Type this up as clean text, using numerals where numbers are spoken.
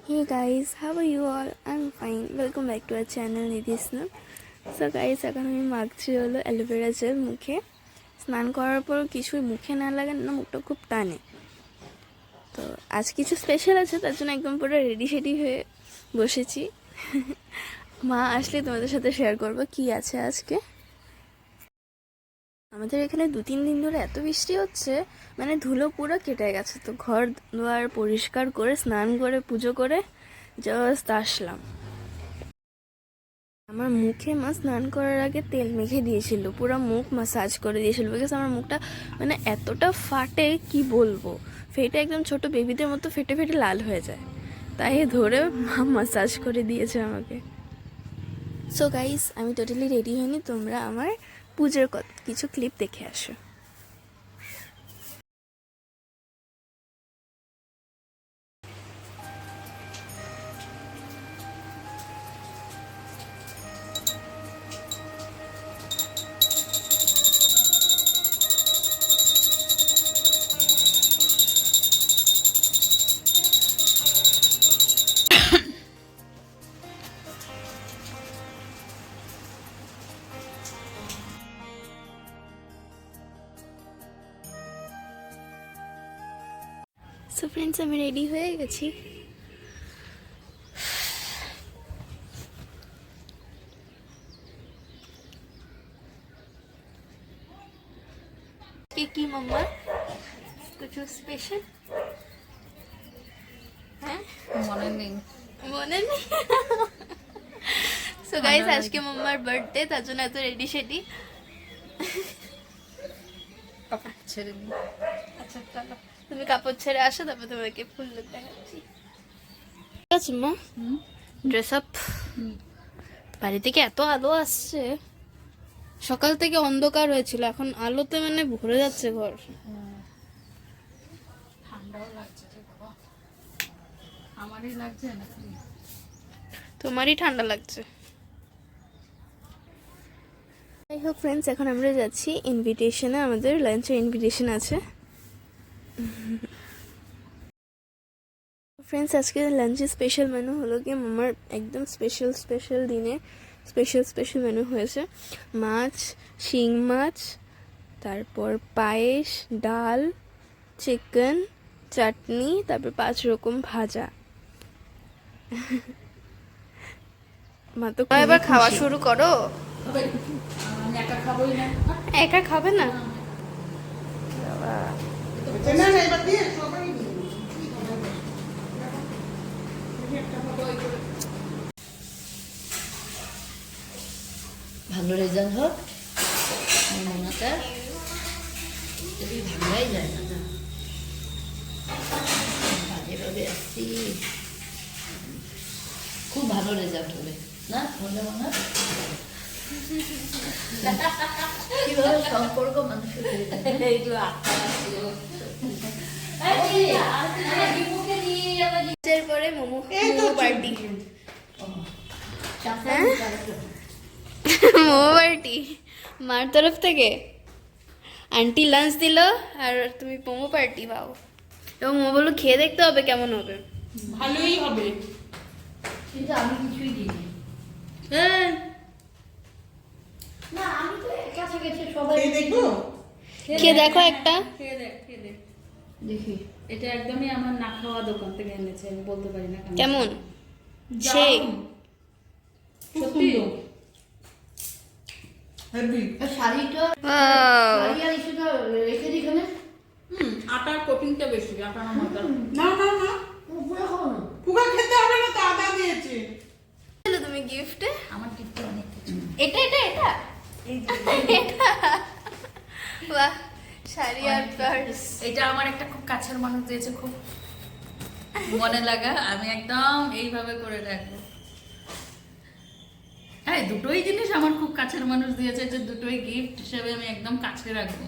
Hey guys, how are you all? I'm fine. Welcome back to our channel Nidhisna. So guys, এখন আমি মাখছি হলো aloe vera gel মুখে। স্নান করার পর কিছুই মুখে না লাগে না, মুখটা খুব টানে। তো আজ কিছু স্পেশাল আছে, তার জন্য একদম পুরো রেডি সেডি হয়ে বসেছি। মা আসলে তোমাদের সাথে শেয়ার করবো কি আছে আজকে। আমাদের এখানে 2-3 দিন ধরে এত বৃষ্টি হচ্ছে, মানে ধুলো পুরো কেটে গেছে। তো ঘর দুয়ার পরিষ্কার করে স্নান করে পুজো করে জাস্ট আসলাম। আমার মুখে মা স্নান করার আগে তেল মেখে দিয়েছিল, পুরো মুখ ম্যাসাজ করে দিয়েছিল, বিকজ আমার মুখটা মানে এতটা ফাটে কি বলবো, ফেটে একদম ছোট বেবিদের মতো ফেটে ফেটে লাল হয়ে যায়, তাই ধরে মা ম্যাসাজ করে দিয়েছে আমাকে। সো গাইস, আমি টোটালি রেডি হইনি, তোমরা আমার পুজোর কিছু ক্লিপ দেখে আসো। সো ফ্রেন্ডস, আমি রেডি হয়ে গেছি। কি মাম্মা कुछ স্পেশাল? হ্যাঁ, মনে নেই। সো গাইস, আজকে মাম্মার বার্থডে, তার জন্য এত রেডি সেডি। কাপড় ছেড়ে নি। আচ্ছা চলো, তুমি কাপড় ছেড়ে আসো, তারপর তোমাকে ফুল লুক দেখাচ্ছি। ঠিক আছে মা, ড্রেস আপ। বাড়ি থেকে এত আলো আসছে, সকাল থেকে অন্ধকার হয়েছিল, এখন আলোতে মানে ভরে যাচ্ছে ঘর। ঠান্ডাও লাগছে রে বাবা, আমারই লাগছে না, তোমারই ঠান্ডা লাগছে। যাই হোক ফ্রেন্ডস, এখন আমরা যাচ্ছি ইনভিটেশনে, আমাদের লাঞ্চের ইনভিটেশন আছে। ফ্রেন্ডস, আজকে লাঞ্চে স্পেশাল মেনু হলো কি, আমার একদম স্পেশাল দিনে স্পেশাল মেনু হয়েছে। মাছ, শিং মাছ, তারপর পায়েস, ডাল, চিকেন, চাটনি, তারপর 5 রকম ভাজা। মা তো এবার খাওয়া শুরু করো। একা খাবে না? ভালো রেজাল্ট হোক মনাটা, যদি ভালোই যায় না, বাজেভাবে আসছি, খুব ভালো রেজাল্ট হবে না বলে মনে কিভাবে সম্পর্ক মানুষের পরে মোমো পার্টি। মোমো পার্টি মার তরফ থেকে, আন্টি লাঞ্চ দিল আর তুমি মোমো পার্টি পাও, এবং মোমো বলো খেয়ে দেখতে হবে কেমন হবে। ভালোই হবে, কিন্তু আমি কিছুই দিইনি। হ্যাঁ না, আমি তো কাছে গেছে সবাই দেখবো, খেয়ে দেখো একটা। খেয়ে দেখ দেখি। এটা একদমই আমার না খাওয়া দোকান থেকে এনেছে, আমি বলতে পারি না কেমন সেই সত্যি। শাড়িটা শাড়ি আর ইস্যুটা রেখে দিই এখানে। আটার কোটিংটা বেশি, আটা না ময়দা। না পুরো খাও না, পুরো খেতে হবে না, তো আটা দিয়েছে। তুমি গিফটে আমার গিফটে অনেক কিছু। এটা বাহ, শাড়ি আর পার্স। এটা আমার একটা খুব কাছের মানুষ দিয়েছে, খুব মনে লাগা, আমি একদম এইভাবে করে রাখবো। হ্যাঁ, দুটোই জিনিস আমার খুব কাছের মানুষ দিয়েছে, যে দুটোই গিফট হিসেবে আমি একদম কাছে রাখবো।